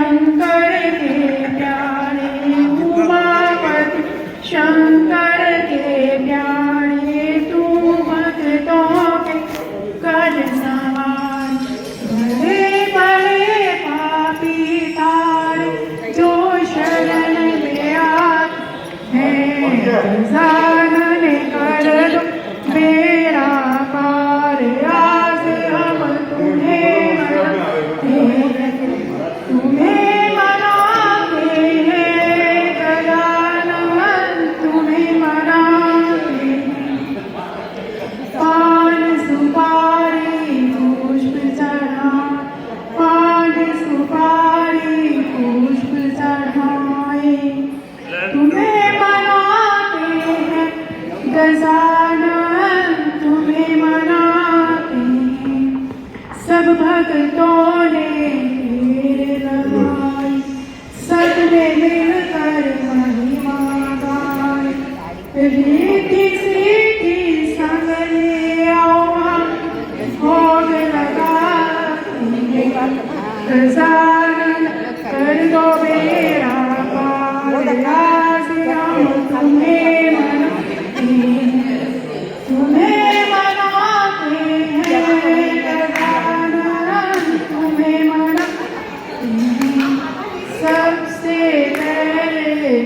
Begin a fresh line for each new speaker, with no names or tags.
शंकर के प्यारे उमापति शंकर के प्यारे तू भक्तों के कर सवार भले भले पापी तारे जो शरण में आते हैं जानने कर दो मेरा पार आज हम तुम्हें मनाते हैं गजानन तुम्हें मनाते हैं पान सुपारी पुष्प चढ़ा पान सुपारी पुष्प चढ़ाए तुम्हें मनाते हैं गजानन तुम्हें मनाते हैं सब भक्तों ने ढेर लगाई सबने मिलकर महिमा गाई रीति सीधी संग ले आओ हम भोग लगाते गजानन कर दो मेरा पार आज हम तुम्हें मनाते हैं तुम्हें मनाते हैं गजानन तुम्हें मनाते हैं सबसे पहले